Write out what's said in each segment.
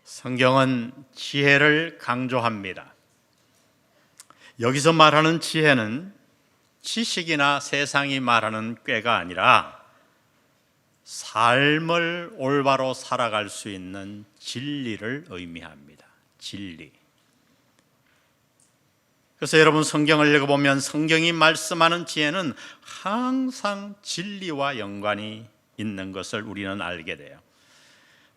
성경은 지혜를 강조합니다. 여기서 말하는 지혜는 지식이나 세상이 말하는 꾀가 아니라 삶을 올바로 살아갈 수 있는 진리를 의미합니다. 진리. 그래서 여러분 성경을 읽어보면 성경이 말씀하는 지혜는 항상 진리와 연관이 있는 것을 우리는 알게 돼요.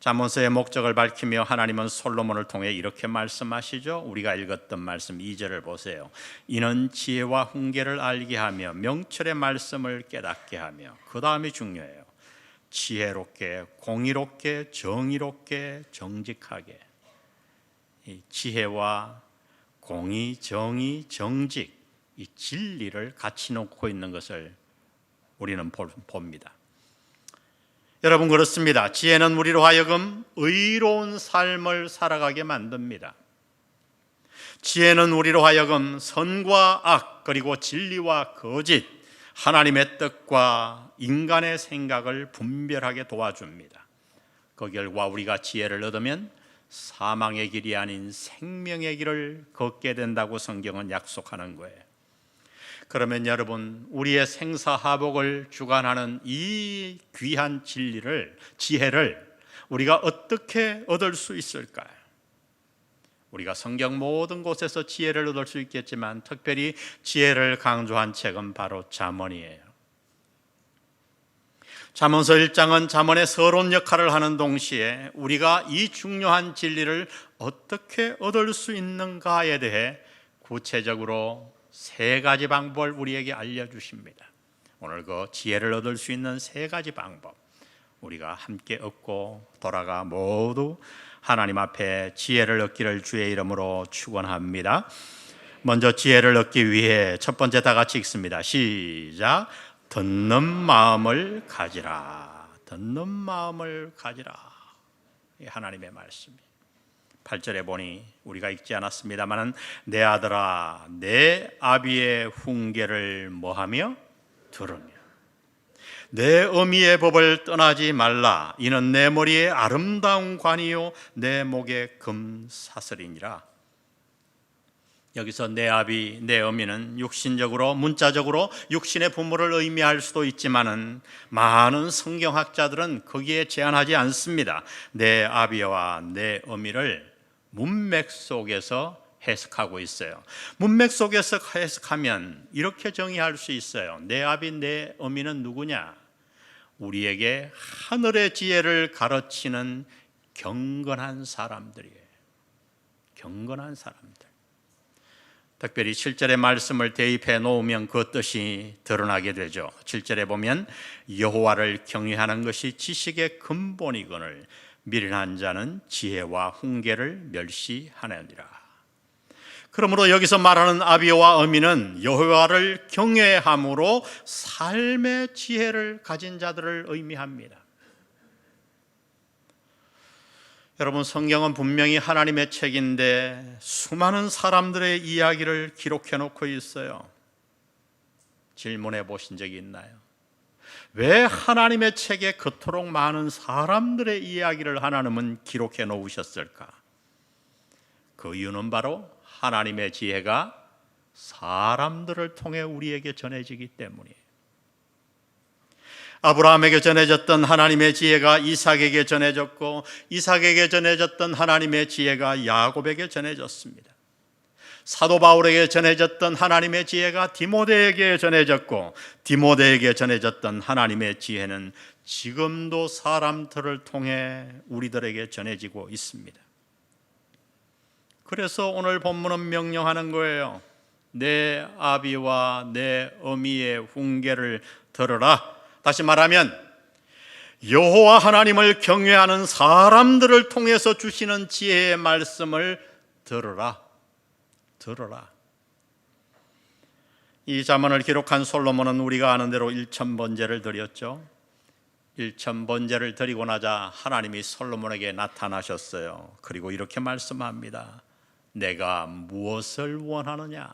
잠언서의 목적을 밝히며 하나님은 솔로몬을 통해 이렇게 말씀하시죠. 우리가 읽었던 말씀 2절을 보세요. 이는 지혜와 훈계를 알게 하며 명철의 말씀을 깨닫게 하며, 그 다음이 중요해요. 지혜롭게, 공의롭게, 정의롭게, 정직하게. 이 지혜와 공의, 정의, 정직, 이 진리를 같이 놓고 있는 것을 우리는 봅니다. 여러분, 그렇습니다. 지혜는 우리로 하여금 의로운 삶을 살아가게 만듭니다. 지혜는 우리로 하여금 선과 악, 그리고 진리와 거짓, 하나님의 뜻과 인간의 생각을 분별하게 도와줍니다. 그 결과 우리가 지혜를 얻으면 사망의 길이 아닌 생명의 길을 걷게 된다고 성경은 약속하는 거예요. 그러면 여러분, 우리의 생사하복을 주관하는 이 귀한 진리를, 지혜를 우리가 어떻게 얻을 수 있을까요? 우리가 성경 모든 곳에서 지혜를 얻을 수 있겠지만 특별히 지혜를 강조한 책은 바로 잠언이에요. 잠언서 1장은 잠언의 서론 역할을 하는 동시에 우리가 이 중요한 진리를 어떻게 얻을 수 있는가에 대해 구체적으로 3가지 방법을 우리에게 알려주십니다. 오늘 그 지혜를 얻을 수 있는 3가지 방법, 우리가 함께 얻고 돌아가 모두 하나님 앞에 지혜를 얻기를 주의 이름으로 축원합니다. 먼저 지혜를 얻기 위해 첫 번째 다 같이 읽습니다. 시작. 듣는 마음을 가지라. 듣는 마음을 가지라. 하나님의 말씀입니다. 8절에 보니 우리가 읽지 않았습니다마는 내 아들아, 내 아비의 훈계를 뭐하며? 들으며 내 어미의 법을 떠나지 말라. 이는 내 머리에 아름다운 관이요 내 목에 금사슬이니라. 여기서 내 아비, 내 어미는 육신적으로, 문자적으로 육신의 부모를 의미할 수도 있지만은 많은 성경학자들은 거기에 제한하지 않습니다. 내 아비와 내 어미를 문맥 속에서 해석하고 있어요. 문맥 속에서 해석하면 이렇게 정의할 수 있어요. 내 아비, 내 어미는 누구냐? 우리에게 하늘의 지혜를 가르치는 경건한 사람들이에요. 경건한 사람들. 특별히 7절의 말씀을 대입해 놓으면 그 뜻이 드러나게 되죠. 7절에 보면 여호와를 경외하는 것이 지식의 근본이거늘 미련한 자는 지혜와 훈계를 멸시하느니라. 그러므로 여기서 말하는 아비와 어미는 여호와를 경외함으로 삶의 지혜를 가진 자들을 의미합니다. 여러분, 성경은 분명히 하나님의 책인데 수많은 사람들의 이야기를 기록해 놓고 있어요. 질문해 보신 적이 있나요? 왜 하나님의 책에 그토록 많은 사람들의 이야기를 하나님은 기록해 놓으셨을까? 그 이유는 바로 하나님의 지혜가 사람들을 통해 우리에게 전해지기 때문이에요. 아브라함에게 전해졌던 하나님의 지혜가 이삭에게 전해졌고, 이삭에게 전해졌던 하나님의 지혜가 야곱에게 전해졌습니다. 사도 바울에게 전해졌던 하나님의 지혜가 디모데에게 전해졌고, 디모데에게 전해졌던 하나님의 지혜는 지금도 사람들을 통해 우리들에게 전해지고 있습니다. 그래서 오늘 본문은 명령하는 거예요. 내 아비와 내 어미의 훈계를 들으라. 다시 말하면 여호와 하나님을 경외하는 사람들을 통해서 주시는 지혜의 말씀을 들으라. 들으라. 이 잠언을 기록한 솔로몬은 우리가 아는 대로 1000번제를 드렸죠. 1000번제를 드리고 나자 하나님이 솔로몬에게 나타나셨어요. 그리고 이렇게 말씀합니다. 내가 무엇을 원하느냐?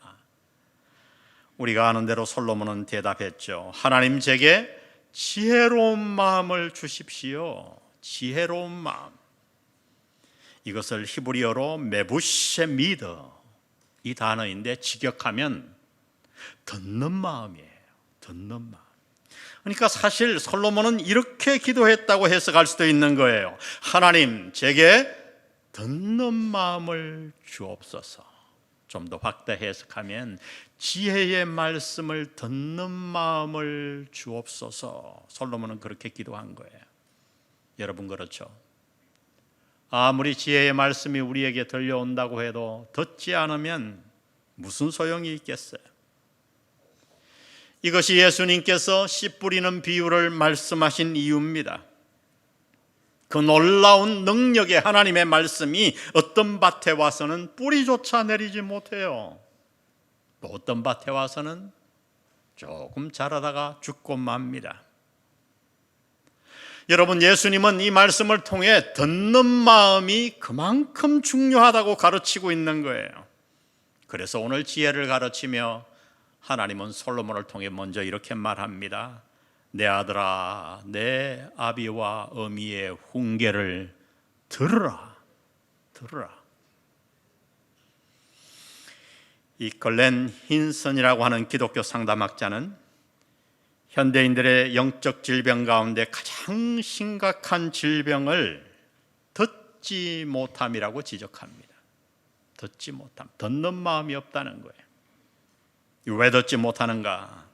우리가 아는 대로 솔로몬은 대답했죠. 하나님, 제게 지혜로운 마음을 주십시오. 지혜로운 마음. 이것을 히브리어로 메부셰미더, 이 단어인데 직역하면 듣는 마음이에요. 듣는 마음. 그러니까 사실 솔로몬은 이렇게 기도했다고 해석할 수도 있는 거예요. 하나님, 제게 듣는 마음을 주옵소서. 좀 더 확대 해석하면 지혜의 말씀을 듣는 마음을 주옵소서. 솔로몬은 그렇게 기도한 거예요. 여러분 그렇죠? 아무리 지혜의 말씀이 우리에게 들려온다고 해도 듣지 않으면 무슨 소용이 있겠어요? 이것이 예수님께서 씨 뿌리는 비유를 말씀하신 이유입니다. 그 놀라운 능력의 하나님의 말씀이 어떤 밭에 와서는 뿌리조차 내리지 못해요. 또 어떤 밭에 와서는 조금 자라다가 죽고 맙니다. 여러분, 예수님은 이 말씀을 통해 듣는 마음이 그만큼 중요하다고 가르치고 있는 거예요. 그래서 오늘 지혜를 가르치며 하나님은 솔로몬을 통해 먼저 이렇게 말합니다. 내 아들아, 내 아비와 어미의 훈계를 들으라. 들으라. 이 글렌 힌슨이라고 하는 기독교 상담학자는 현대인들의 영적 질병 가운데 가장 심각한 질병을 듣지 못함이라고 지적합니다. 듣지 못함, 듣는 마음이 없다는 거예요. 왜 듣지 못하는가?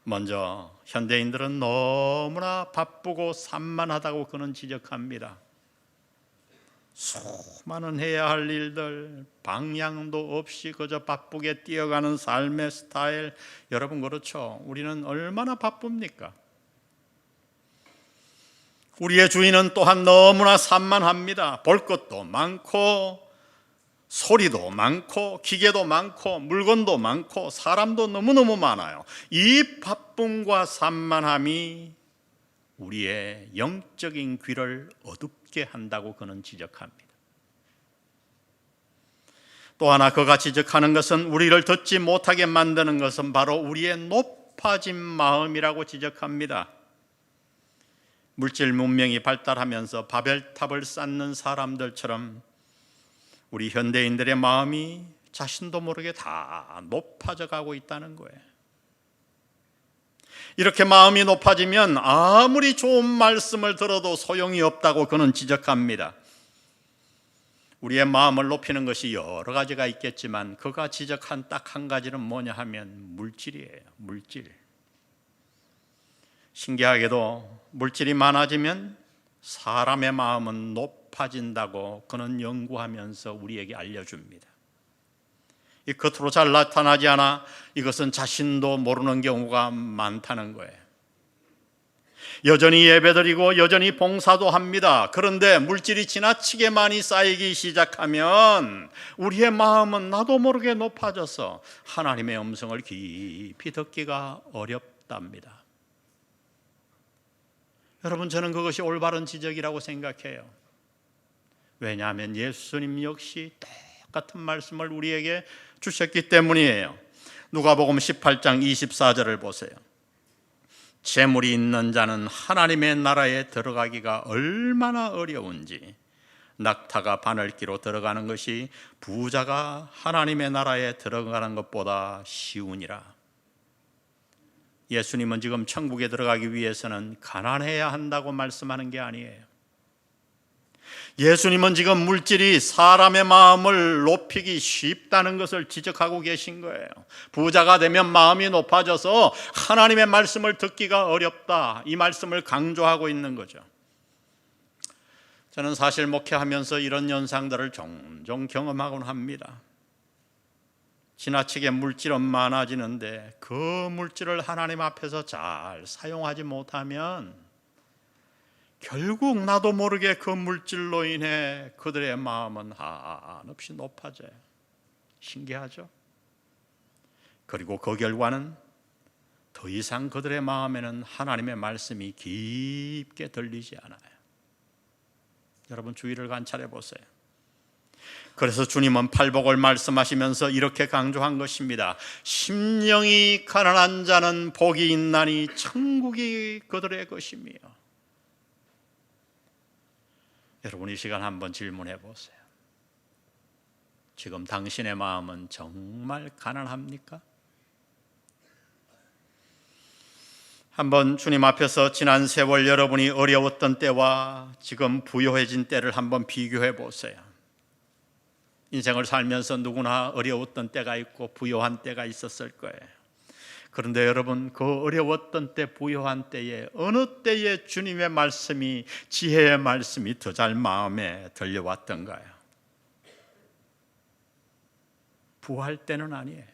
먼저 현대인들은 너무나 바쁘고 산만하다고 그는 지적합니다. 수많은 해야 할 일들, 방향도 없이 그저 바쁘게 뛰어가는 삶의 스타일. 여러분 그렇죠? 우리는 얼마나 바쁩니까? 우리의 주인은 또한 너무나 산만합니다. 볼 것도 많고 소리도 많고 기계도 많고 물건도 많고 사람도 너무너무 많아요. 이 바쁨과 산만함이 우리의 영적인 귀를 어둡게 한다고 그는 지적합니다. 또 하나 그가 지적하는 것은 우리를 듣지 못하게 만드는 것은 바로 우리의 높아진 마음이라고 지적합니다. 물질 문명이 발달하면서 바벨탑을 쌓는 사람들처럼 우리 현대인들의 마음이 자신도 모르게 다 높아져 가고 있다는 거예요. 이렇게 마음이 높아지면 아무리 좋은 말씀을 들어도 소용이 없다고 그는 지적합니다. 우리의 마음을 높이는 것이 여러 가지가 있겠지만 그가 지적한 딱 한 가지는 뭐냐 하면 물질이에요. 물질. 신기하게도 물질이 많아지면 사람의 마음은 높아진다고 그는 연구하면서 우리에게 알려줍니다. 이 겉으로 잘 나타나지 않아 이것은 자신도 모르는 경우가 많다는 거예요. 여전히 예배드리고 여전히 봉사도 합니다. 그런데 물질이 지나치게 많이 쌓이기 시작하면 우리의 마음은 나도 모르게 높아져서 하나님의 음성을 깊이 듣기가 어렵답니다. 여러분, 저는 그것이 올바른 지적이라고 생각해요. 왜냐하면 예수님 역시 똑같은 말씀을 우리에게 주셨기 때문이에요. 누가복음 18장 24절을 보세요. 재물이 있는 자는 하나님의 나라에 들어가기가 얼마나 어려운지 낙타가 바늘기로 들어가는 것이 부자가 하나님의 나라에 들어가는 것보다 쉬우니라. 예수님은 지금 천국에 들어가기 위해서는 가난해야 한다고 말씀하는 게 아니에요. 예수님은 지금 물질이 사람의 마음을 높이기 쉽다는 것을 지적하고 계신 거예요. 부자가 되면 마음이 높아져서 하나님의 말씀을 듣기가 어렵다, 이 말씀을 강조하고 있는 거죠. 저는 사실 목회하면서 이런 현상들을 종종 경험하곤 합니다. 지나치게 물질은 많아지는데 그 물질을 하나님 앞에서 잘 사용하지 못하면 결국 나도 모르게 그 물질로 인해 그들의 마음은 한없이 높아져요. 신기하죠? 그리고 그 결과는 더 이상 그들의 마음에는 하나님의 말씀이 깊게 들리지 않아요. 여러분, 주의를 관찰해 보세요. 그래서 주님은 팔복을 말씀하시면서 이렇게 강조한 것입니다. 심령이 가난한 자는 복이 있나니 천국이 그들의 것이며. 여러분, 이 시간 한번 질문해 보세요. 지금 당신의 마음은 정말 가난합니까? 한번 주님 앞에서 지난 세월 여러분이 어려웠던 때와 지금 부유해진 때를 한번 비교해 보세요. 인생을 살면서 누구나 어려웠던 때가 있고 부유한 때가 있었을 거예요. 그런데 여러분, 그 어려웠던 때, 부유한 때에 어느 때에 주님의 말씀이, 지혜의 말씀이 더 잘 마음에 들려왔던가요? 부할 때는 아니에요.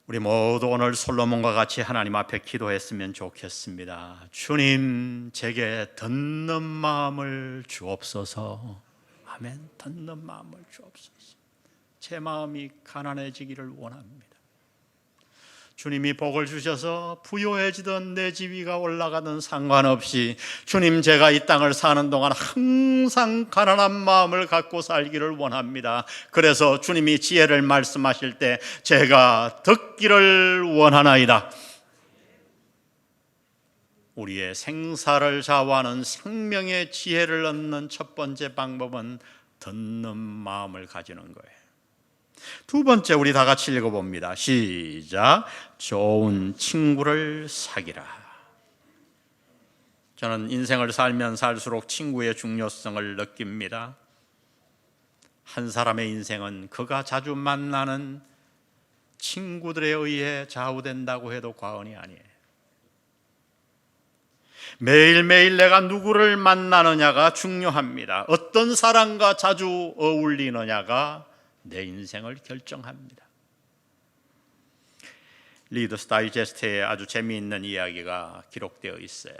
우리 모두 오늘 솔로몬과 같이 하나님 앞에 기도했으면 좋겠습니다. 주님, 제게 듣는 마음을 주옵소서. 아멘. 듣는 마음을 주옵소서. 제 마음이 가난해지기를 원합니다. 주님이 복을 주셔서 부유해지던 내 지위가 올라가든 상관없이 주님, 제가 이 땅을 사는 동안 항상 가난한 마음을 갖고 살기를 원합니다. 그래서 주님이 지혜를 말씀하실 때 제가 듣기를 원하나이다. 우리의 생사를 좌우하는 생명의 지혜를 얻는 첫 번째 방법은 듣는 마음을 가지는 거예요. 두 번째, 우리 다 같이 읽어봅니다. 시작. 좋은 친구를 사귀라. 저는 인생을 살면 살수록 친구의 중요성을 느낍니다. 한 사람의 인생은 그가 자주 만나는 친구들에 의해 좌우된다고 해도 과언이 아니에요. 매일매일 내가 누구를 만나느냐가 중요합니다. 어떤 사람과 자주 어울리느냐가 내 인생을 결정합니다. 리더스 다이제스트에 아주 재미있는 이야기가 기록되어 있어요.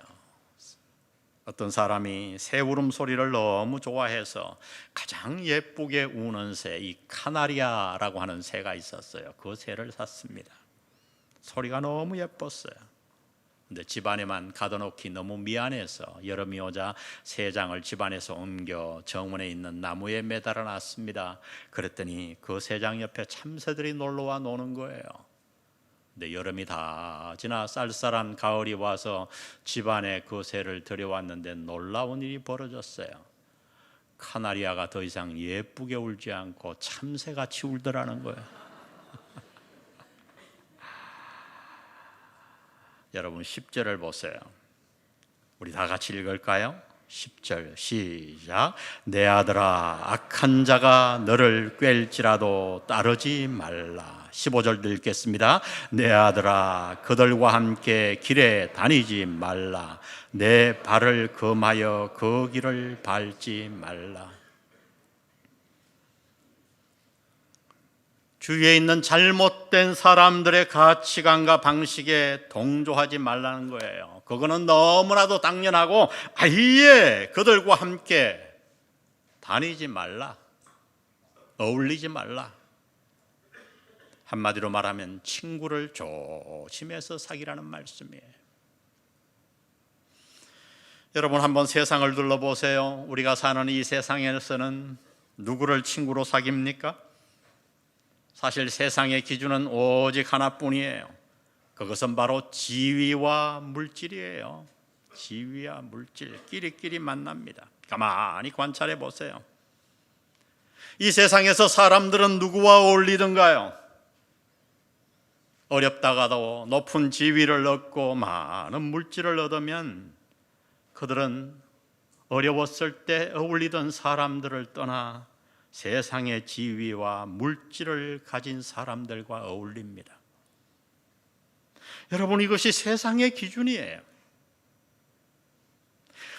어떤 사람이 새 울음소리를 너무 좋아해서 가장 예쁘게 우는 새, 이 카나리아라고 하는 새가 있었어요. 그 새를 샀습니다. 소리가 너무 예뻤어요. 근데 집안에만 가둬놓기 너무 미안해서 여름이 오자 새 장을 집안에서 옮겨 정원에 있는 나무에 매달아 놨습니다. 그랬더니 그 새 장 옆에 참새들이 놀러와 노는 거예요. 근데 여름이 다 지나 쌀쌀한 가을이 와서 집안에 그 새를 들여왔는데 놀라운 일이 벌어졌어요. 카나리아가 더 이상 예쁘게 울지 않고 참새같이 울더라는 거예요. 여러분, 10절을 보세요. 우리 다 같이 읽을까요? 10절 시작. 내 아들아, 악한 자가 너를 꿰일지라도 따르지 말라. 15절 읽겠습니다. 내 아들아, 그들과 함께 길에 다니지 말라. 내 발을 금하여 그 길을 밟지 말라. 주위에 있는 잘못된 사람들의 가치관과 방식에 동조하지 말라는 거예요. 그거는 너무나도 당연하고 아예 그들과 함께 다니지 말라. 어울리지 말라. 한마디로 말하면 친구를 조심해서 사귀라는 말씀이에요. 여러분, 한번 세상을 둘러보세요. 우리가 사는 이 세상에서는 누구를 친구로 사깁니까? 사실 세상의 기준은 오직 하나뿐이에요. 그것은 바로 지위와 물질이에요. 지위와 물질, 끼리끼리 만납니다. 가만히 관찰해 보세요. 이 세상에서 사람들은 누구와 어울리던가요? 어렵다가도 높은 지위를 얻고 많은 물질을 얻으면 그들은 어려웠을 때 어울리던 사람들을 떠나 세상의 지위와 물질을 가진 사람들과 어울립니다. 여러분, 이것이 세상의 기준이에요.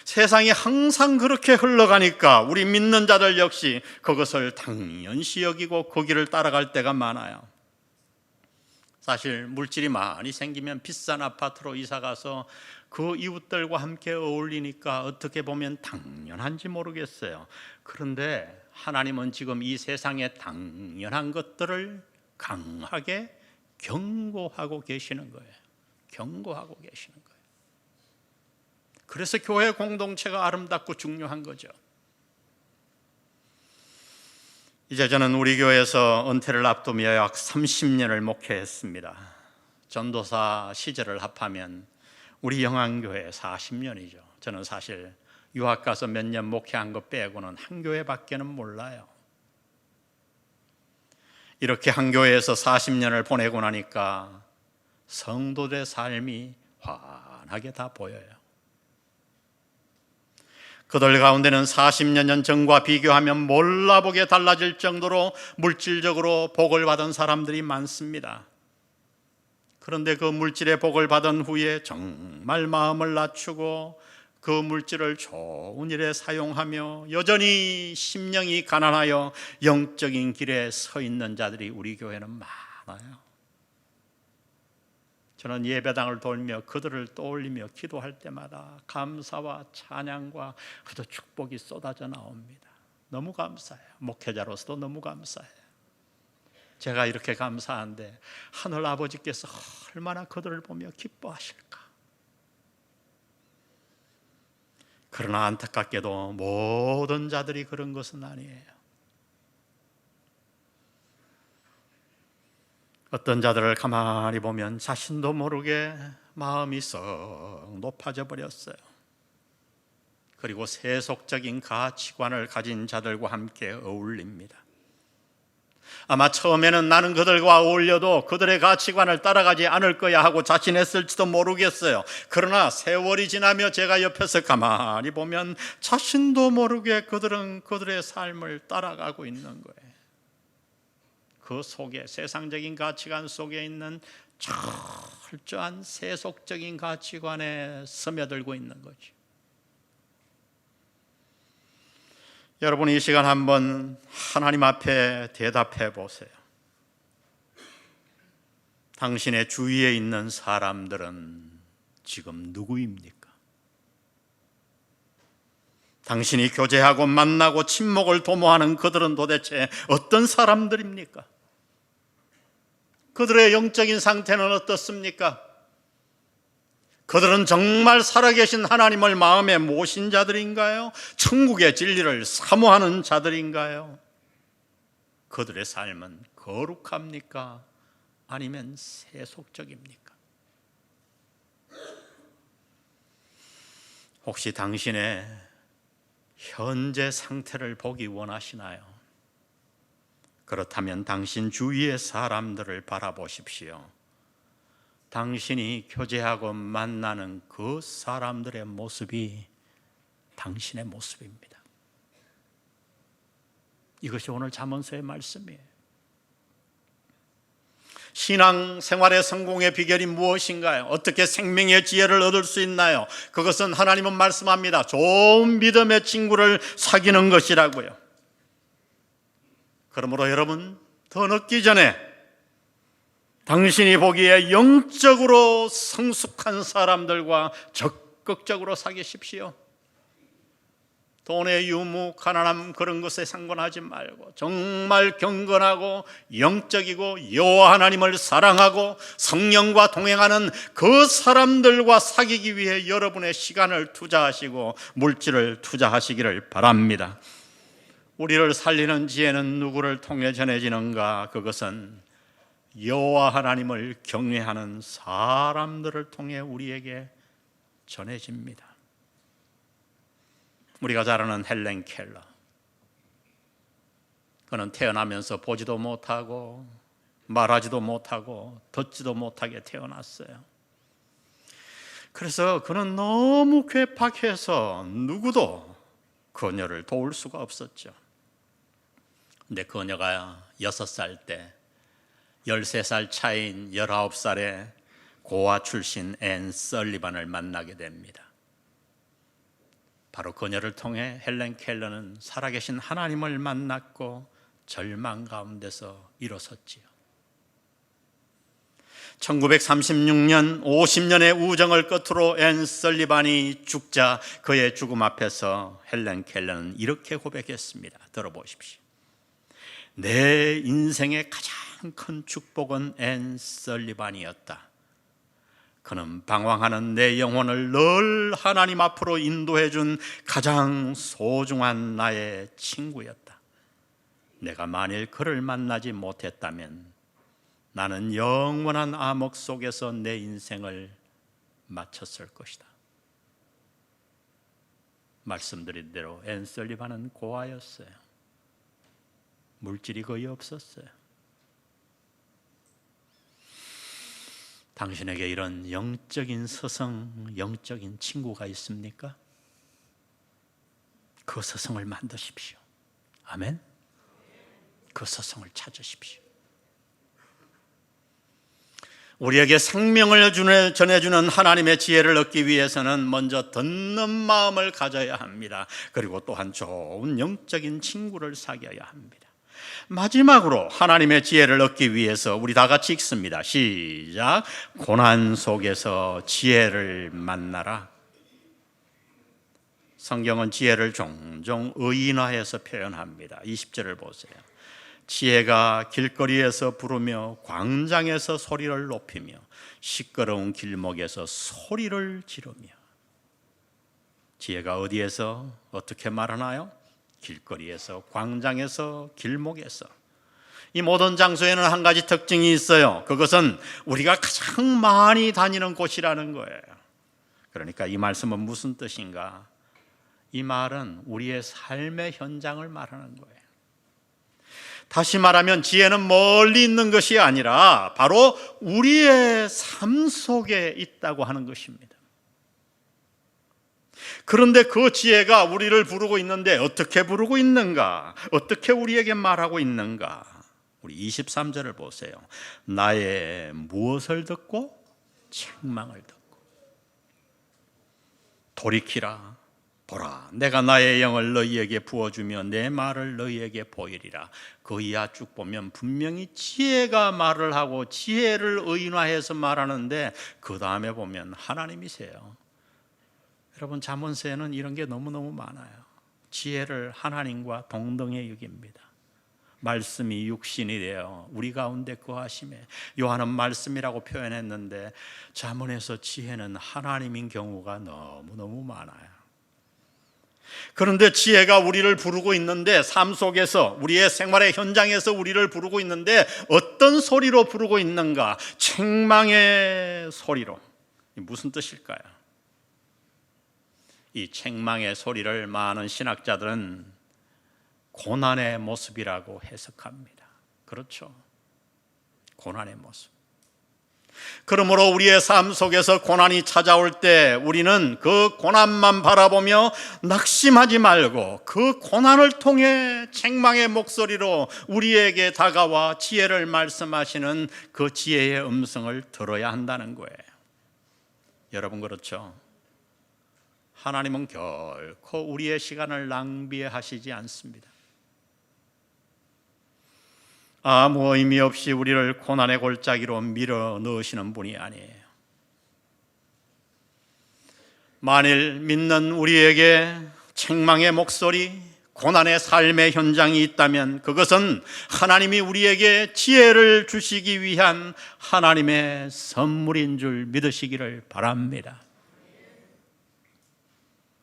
세상이 항상 그렇게 흘러가니까 우리 믿는 자들 역시 그것을 당연시 여기고 그 길을 따라갈 때가 많아요. 사실 물질이 많이 생기면 비싼 아파트로 이사가서 그 이웃들과 함께 어울리니까 어떻게 보면 당연한지 모르겠어요. 그런데 하나님은 지금 이 세상의 당연한 것들을 강하게 경고하고 계시는 거예요. 경고하고 계시는 거예요. 그래서 교회 공동체가 아름답고 중요한 거죠. 이제 저는 우리 교회에서 은퇴를 앞두며 약 30년을 목회했습니다. 전도사 시절을 합하면 우리 영안교회 40년이죠. 저는 사실 유학 가서 몇 년 목회한 것 빼고는 한 교회밖에는 몰라요. 이렇게 한 교회에서 40년을 보내고 나니까 성도들의 삶이 환하게 다 보여요. 그들 가운데는 40년 전과 비교하면 몰라보게 달라질 정도로 물질적으로 복을 받은 사람들이 많습니다. 그런데 그 물질의 복을 받은 후에 정말 마음을 낮추고 그 물질을 좋은 일에 사용하며 여전히 심령이 가난하여 영적인 길에 서 있는 자들이 우리 교회는 많아요. 저는 예배당을 돌며 그들을 떠올리며 기도할 때마다 감사와 찬양과 그저 축복이 쏟아져 나옵니다. 너무 감사해요. 목회자로서도 너무 감사해요. 제가 이렇게 감사한데 하늘 아버지께서 얼마나 그들을 보며 기뻐하실까. 그러나 안타깝게도 모든 자들이 그런 것은 아니에요. 어떤 자들을 가만히 보면 자신도 모르게 마음이 썩 높아져 버렸어요. 그리고 세속적인 가치관을 가진 자들과 함께 어울립니다. 아마 처음에는 나는 그들과 어울려도 그들의 가치관을 따라가지 않을 거야 하고 자신했을지도 모르겠어요. 그러나 세월이 지나며 제가 옆에서 가만히 보면 자신도 모르게 그들은 그들의 삶을 따라가고 있는 거예요. 그 속에 세상적인 가치관 속에 있는 철저한 세속적인 가치관에 스며들고 있는 거죠. 여러분, 이 시간 한번 하나님 앞에 대답해 보세요. 당신의 주위에 있는 사람들은 지금 누구입니까? 당신이 교제하고 만나고 친목을 도모하는 그들은 도대체 어떤 사람들입니까? 그들의 영적인 상태는 어떻습니까? 그들은 정말 살아계신 하나님을 마음에 모신 자들인가요? 천국의 진리를 사모하는 자들인가요? 그들의 삶은 거룩합니까? 아니면 세속적입니까? 혹시 당신의 현재 상태를 보기 원하시나요? 그렇다면 당신 주위의 사람들을 바라보십시오. 당신이 교제하고 만나는 그 사람들의 모습이 당신의 모습입니다. 이것이 오늘 잠언서의 말씀이에요. 신앙생활의 성공의 비결이 무엇인가요? 어떻게 생명의 지혜를 얻을 수 있나요? 그것은 하나님은 말씀합니다. 좋은 믿음의 친구를 사귀는 것이라고요. 그러므로 여러분, 더 늦기 전에 당신이 보기에 영적으로 성숙한 사람들과 적극적으로 사귀십시오. 돈의 유무, 가난함 그런 것에 상관하지 말고 정말 경건하고 영적이고 여호와 하나님을 사랑하고 성령과 동행하는 그 사람들과 사귀기 위해 여러분의 시간을 투자하시고 물질을 투자하시기를 바랍니다. 우리를 살리는 지혜는 누구를 통해 전해지는가? 그것은 여호와 하나님을 경외하는 사람들을 통해 우리에게 전해집니다. 우리가 잘 아는 헬렌 켈러, 그는 태어나면서 보지도 못하고 말하지도 못하고 듣지도 못하게 태어났어요. 그래서 그는 너무 괴팍해서 누구도 그녀를 도울 수가 없었죠. 근데 그녀가 6살 때 13살 차이인 19살의 고아 출신 앤 설리반을 만나게 됩니다. 바로 그녀를 통해 헬렌 켈러는 살아계신 하나님을 만났고 절망 가운데서 일어섰지요. 1936년 50년의 우정을 끝으로 앤 설리반이 죽자 그의 죽음 앞에서 헬렌 켈러는 이렇게 고백했습니다. 들어보십시오. 내 인생의 가장 큰 축복은 앤 설리반이었다. 그는 방황하는 내 영혼을 늘 하나님 앞으로 인도해 준 가장 소중한 나의 친구였다. 내가 만일 그를 만나지 못했다면 나는 영원한 암흑 속에서 내 인생을 마쳤을 것이다. 말씀드린 대로 앤 설리반은 고아였어요. 물질이 거의 없었어요. 당신에게 이런 영적인 스승, 영적인 친구가 있습니까? 그 스승을 만드십시오. 아멘. 그 스승을 찾으십시오. 우리에게 생명을 전해주는 하나님의 지혜를 얻기 위해서는 먼저 듣는 마음을 가져야 합니다. 그리고 또한 좋은 영적인 친구를 사귀어야 합니다. 마지막으로 하나님의 지혜를 얻기 위해서 우리 다 같이 읽습니다. 시작. 고난 속에서 지혜를 만나라. 성경은 지혜를 종종 의인화해서 표현합니다. 20절을 보세요. 지혜가 길거리에서 부르며 광장에서 소리를 높이며 시끄러운 길목에서 소리를 지르며. 지혜가 어디에서 어떻게 말하나요? 길거리에서, 광장에서, 길목에서. 이 모든 장소에는 한 가지 특징이 있어요. 그것은 우리가 가장 많이 다니는 곳이라는 거예요. 그러니까 이 말씀은 무슨 뜻인가? 이 말은 우리의 삶의 현장을 말하는 거예요. 다시 말하면 지혜는 멀리 있는 것이 아니라 바로 우리의 삶 속에 있다고 하는 것입니다. 그런데 그 지혜가 우리를 부르고 있는데 어떻게 부르고 있는가? 어떻게 우리에게 말하고 있는가? 우리 23절을 보세요. 나의 무엇을 듣고? 책망을 듣고. 돌이키라. 보라, 내가 나의 영을 너희에게 부어주며 내 말을 너희에게 보이리라. 그 이하 쭉 보면 분명히 지혜가 말을 하고 지혜를 의인화해서 말하는데 그 다음에 보면 하나님이세요. 여러분, 잠언서에는 이런 게 너무너무 많아요. 지혜를 하나님과 동등히 여깁니다. 말씀이 육신이 되어 우리 가운데 거하심에, 요한은 말씀이라고 표현했는데 잠언에서 지혜는 하나님인 경우가 너무너무 많아요. 그런데 지혜가 우리를 부르고 있는데, 삶 속에서 우리의 생활의 현장에서 우리를 부르고 있는데 어떤 소리로 부르고 있는가? 책망의 소리로. 무슨 뜻일까요? 이 책망의 소리를 많은 신학자들은 고난의 모습이라고 해석합니다. 그렇죠? 고난의 모습. 그러므로 우리의 삶 속에서 고난이 찾아올 때 우리는 그 고난만 바라보며 낙심하지 말고 그 고난을 통해 책망의 목소리로 우리에게 다가와 지혜를 말씀하시는 그 지혜의 음성을 들어야 한다는 거예요. 여러분, 그렇죠? 하나님은 결코 우리의 시간을 낭비하시지 않습니다. 아무 의미 없이 우리를 고난의 골짜기로 밀어 넣으시는 분이 아니에요. 만일 믿는 우리에게 책망의 목소리, 고난의 삶의 현장이 있다면 그것은 하나님이 우리에게 지혜를 주시기 위한 하나님의 선물인 줄 믿으시기를 바랍니다.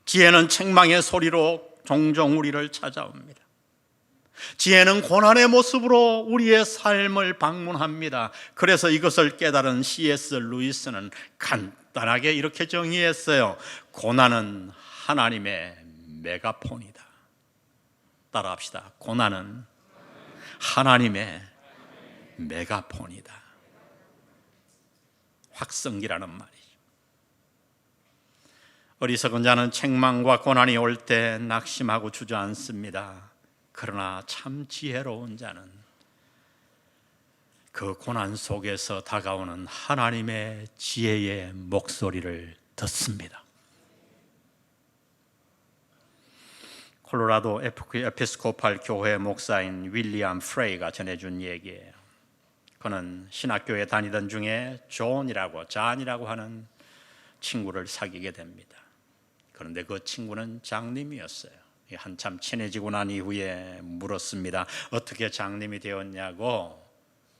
지혜는 책망의 소리로 종종 우리를 찾아옵니다. 지혜는 고난의 모습으로 우리의 삶을 방문합니다. 그래서 이것을 깨달은 C.S. 루이스는 간단하게 이렇게 정의했어요. 고난은 하나님의 메가폰이다. 따라합시다. 고난은 하나님의 메가폰이다. 확성기라는 말이죠. 어리석은 자는 책망과 고난이 올 때 낙심하고 주저앉습니다. 그러나 참 지혜로운 자는 그 고난 속에서 다가오는 하나님의 지혜의 목소리를 듣습니다. 콜로라도 에피스코팔 교회 목사인 윌리엄 프레이가 전해준 얘기예요. 그는 신학교에 다니던 중에 잔이라고 하는 친구를 사귀게 됩니다. 그런데 그 친구는 장님이었어요. 한참 친해지고 난 이후에 물었습니다. 어떻게 장님이 되었냐고.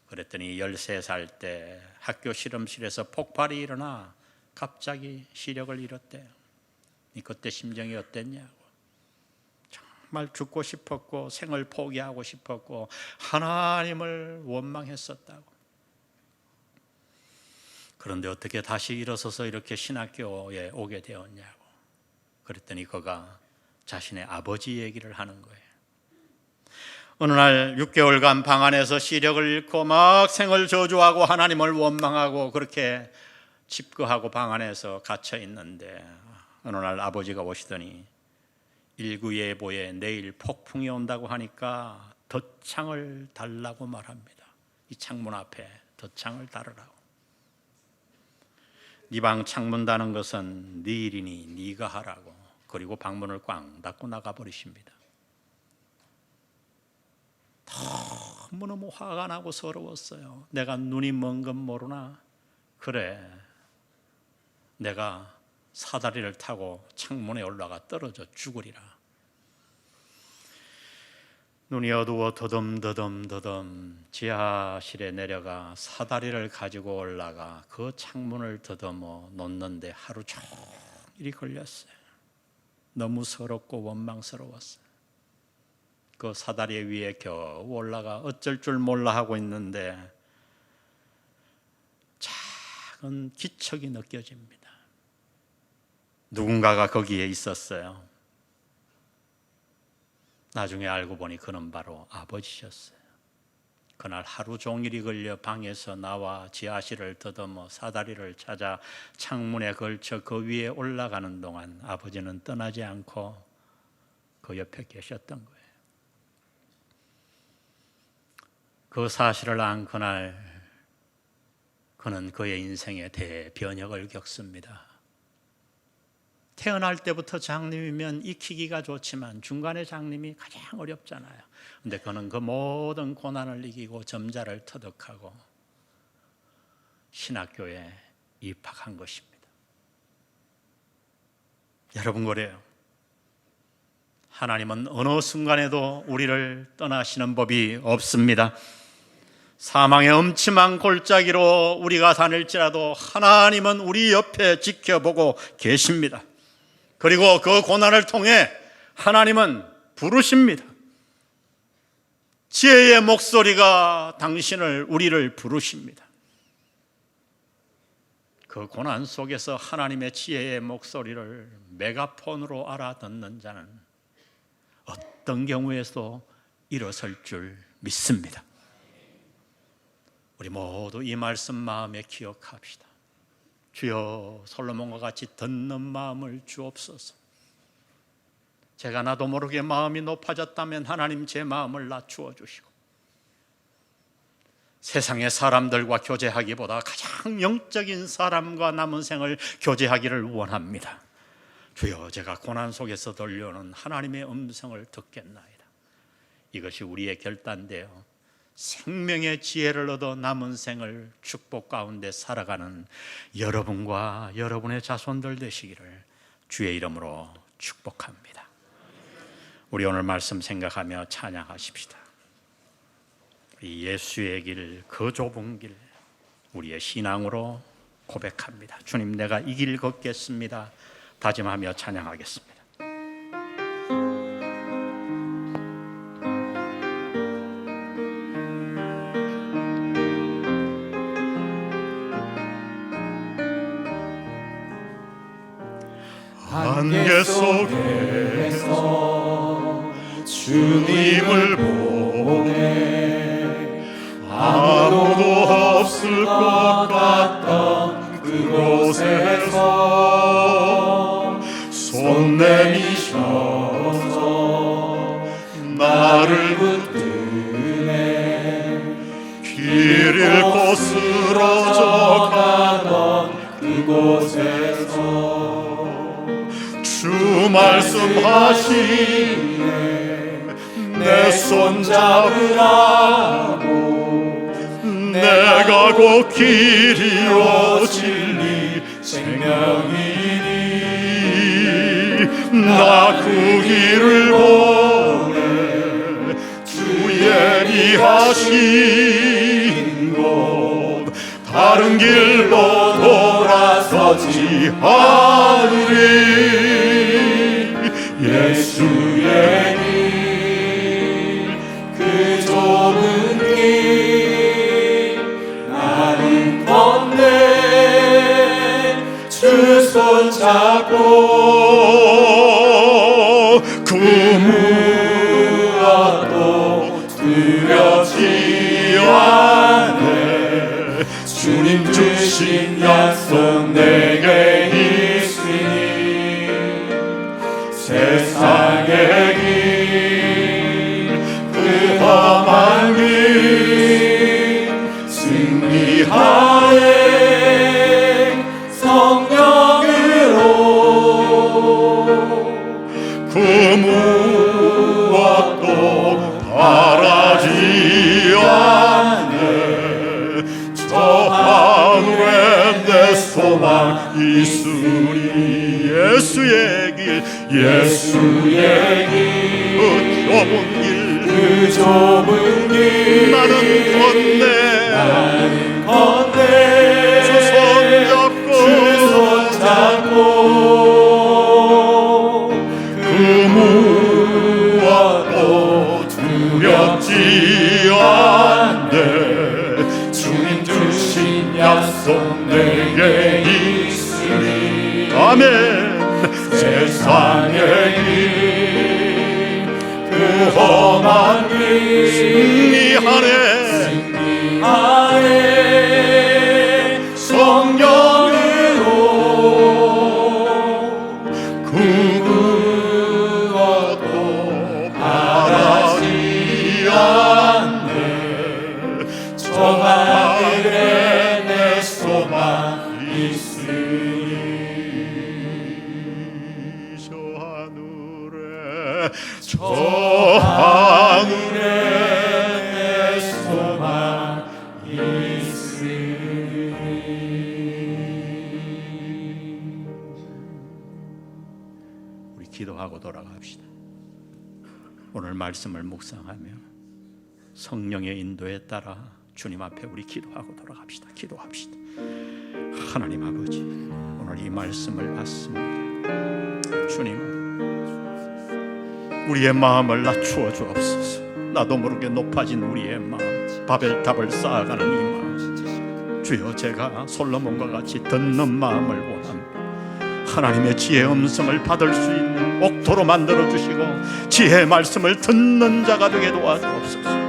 그랬더니 13살 때 학교 실험실에서 폭발이 일어나 갑자기 시력을 잃었대요. 그때 심정이 어땠냐고. 정말 죽고 싶었고 생을 포기하고 싶었고 하나님을 원망했었다고. 그런데 어떻게 다시 일어서서 이렇게 신학교에 오게 되었냐고. 그랬더니 그가 자신의 아버지 얘기를 하는 거예요. 어느 날 6개월간 방 안에서 시력을 잃고 막 생을 저주하고 하나님을 원망하고 그렇게 집거하고 방 안에서 갇혀 있는데, 어느 날 아버지가 오시더니 일구예보에 내일 폭풍이 온다고 하니까 덧창을 달라고 말합니다. 이 창문 앞에 덧창을 달으라고. 네 방 창문 다는 것은 네 일이니 네가 하라고. 그리고 방문을 꽝 닫고 나가버리십니다. 너무너무 화가 나고 서러웠어요. 내가 눈이 먼 건 모르나? 그래, 내가 사다리를 타고 창문에 올라가 떨어져 죽으리라. 눈이 어두워 더듬더듬 지하실에 내려가 사다리를 가지고 올라가 그 창문을 더듬어 놓는데 하루 종일이 걸렸어요. 너무 서럽고 원망스러웠어요. 그 사다리 위에 겨우 올라가 어쩔 줄 몰라 하고 있는데 작은 기척이 느껴집니다. 누군가가 거기에 있었어요. 나중에 알고 보니 그는 바로 아버지셨어요. 그날 하루 종일이 걸려 방에서 나와 지하실을 더듬어 사다리를 찾아 창문에 걸쳐 그 위에 올라가는 동안 아버지는 떠나지 않고 그 옆에 계셨던 거예요. 그 사실을 안 그날 그는 그의 인생에 대변혁을 겪습니다. 태어날 때부터 장님이면 익히기가 좋지만 중간에 장님이 가장 어렵잖아요. 근데 그는 그 모든 고난을 이기고 점자를 터득하고 신학교에 입학한 것입니다. 여러분, 그래요. 하나님은 어느 순간에도 우리를 떠나시는 법이 없습니다. 사망의 엄침한 골짜기로 우리가 다닐지라도 하나님은 우리 옆에 지켜보고 계십니다. 그리고 그 고난을 통해 하나님은 부르십니다. 지혜의 목소리가 우리를 부르십니다. 그 고난 속에서 하나님의 지혜의 목소리를 메가폰으로 알아듣는 자는 어떤 경우에도 일어설 줄 믿습니다. 우리 모두 이 말씀 마음에 기억합시다. 주여, 솔로몬과 같이 듣는 마음을 주옵소서. 제가 나도 모르게 마음이 높아졌다면 하나님 제 마음을 낮추어 주시고, 세상의 사람들과 교제하기보다 가장 영적인 사람과 남은 생을 교제하기를 원합니다. 주여, 제가 고난 속에서 들려오는 하나님의 음성을 듣겠나이다. 이것이 우리의 결단되어 생명의 지혜를 얻어 남은 생을 축복 가운데 살아가는 여러분과 여러분의 자손들 되시기를 주의 이름으로 축복합니다. 우리 오늘 말씀 생각하며 찬양하십시다. 이 예수의 길, 그 좁은 길, 우리의 신앙으로 고백합니다. 주님, 내가 이 길 걷겠습니다. 다짐하며 찬양하겠습니다. 안개 속에서 주님을 보내 아무도 없을 것 같던 그곳에서 손 내미셔서 나를 붙드네 길 잃고 쓰러져 가던 그곳에서 주 말씀하시네 내 손 잡으라고 내가 곧 길이요 진리 생명이니 나 그 길을 보내 주 예비하신 곳 다른 길로 돌아서지 않으리 예수의 길 그 좁은 길 나는 걷네 주 손 잡고 세상의 길 그 험한 길 승리하에 성령으로 그 무엇도 바라지 않네 저 하늘에 내 소망 있으리 예수의 길 그 좁은 길 나는 건네 주 손 잡고 그 무엇도 두렵지 않네 주님 주신 약속 내게 있으리 아멘. 세상의 길 그 험한 길 승리하네 성령으로 그 무엇도 바라지 않네 저 하늘에 내 소망 있으리 저 하늘에 내 소망 있으리 우리 기도하고 돌아갑시다. 오늘 말씀을 묵상하며 성령의 인도에 따라 주님 앞에 우리 기도하고 돌아갑시다. 기도합시다. 하나님 아버지, 오늘 이 말씀을 받습니다. 주님, 우리의 마음을 낮추어 주옵소서. 나도 모르게 높아진 우리의 마음, 바벨탑을 쌓아가는 이 마음, 주여 제가 솔로몬과 같이 듣는 마음을 원합니다. 하나님의 지혜의 음성을 받을 수 있는 옥토로 만들어 주시고 지혜의 말씀을 듣는 자가 되게 도와주옵소서.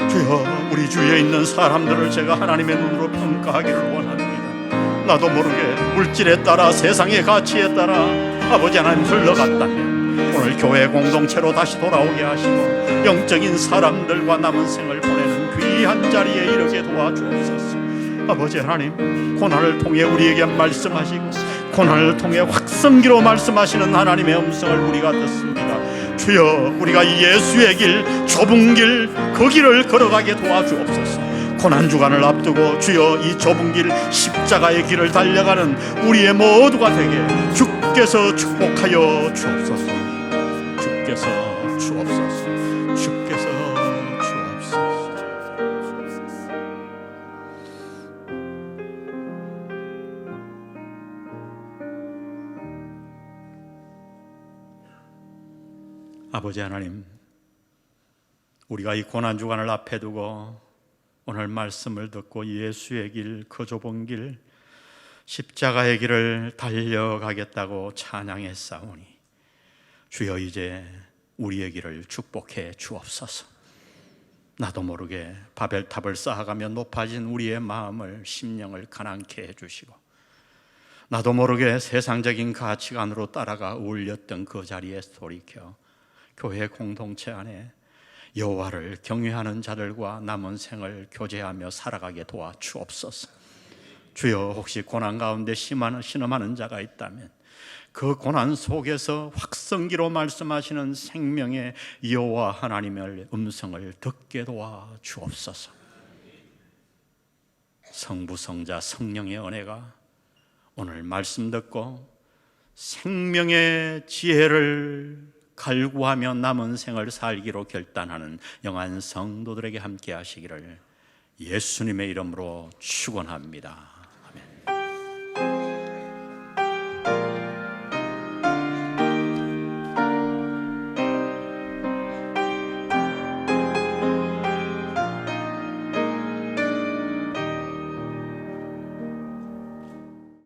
주여, 우리 주위에 있는 사람들을 제가 하나님의 눈으로 평가하기를 원합니다. 나도 모르게 물질에 따라 세상의 가치에 따라 아버지 하나님 흘러갔다면 오늘 교회 공동체로 다시 돌아오게 하시고 영적인 사람들과 남은 생을 보내는 귀한 자리에 이르게 도와주옵소서. 아버지 하나님, 고난을 통해 우리에게 말씀하시고 고난을 통해 확성기로 말씀하시는 하나님의 음성을 우리가 듣습니다. 주여, 우리가 이 예수의 길, 좁은 길, 그 길을 걸어가게 도와주옵소서. 고난주간을 앞두고 주여, 이 좁은 길, 십자가의 길을 달려가는 우리의 모두가 되게 주께서 축복하여 주옵소서. 주께서 주옵소서. 주께서 주옵소서. 아버지 하나님, 우리가 이 고난주간을 앞에 두고 오늘 말씀을 듣고 예수의 길, 그 좁은 길, 십자가의 길을 달려가겠다고 찬양했사오니 주여, 이제 우리의 길을 축복해 주옵소서. 나도 모르게 바벨탑을 쌓아가며 높아진 우리의 마음을, 심령을 가난케 해주시고 나도 모르게 세상적인 가치관으로 따라가 울렸던 그 자리에 돌이켜 교회 공동체 안에 여호와를 경외하는 자들과 남은 생을 교제하며 살아가게 도와주옵소서. 주여, 혹시 고난 가운데 신음하는 자가 있다면 그 고난 속에서 확성기로 말씀하시는 생명의 여호와 하나님의 음성을 듣게 도와주옵소서. 성부, 성자, 성령의 은혜가 오늘 말씀 듣고 생명의 지혜를 갈구하며 남은 생을 살기로 결단하는 영한 성도들에게 함께 하시기를 예수님의 이름으로 축원합니다.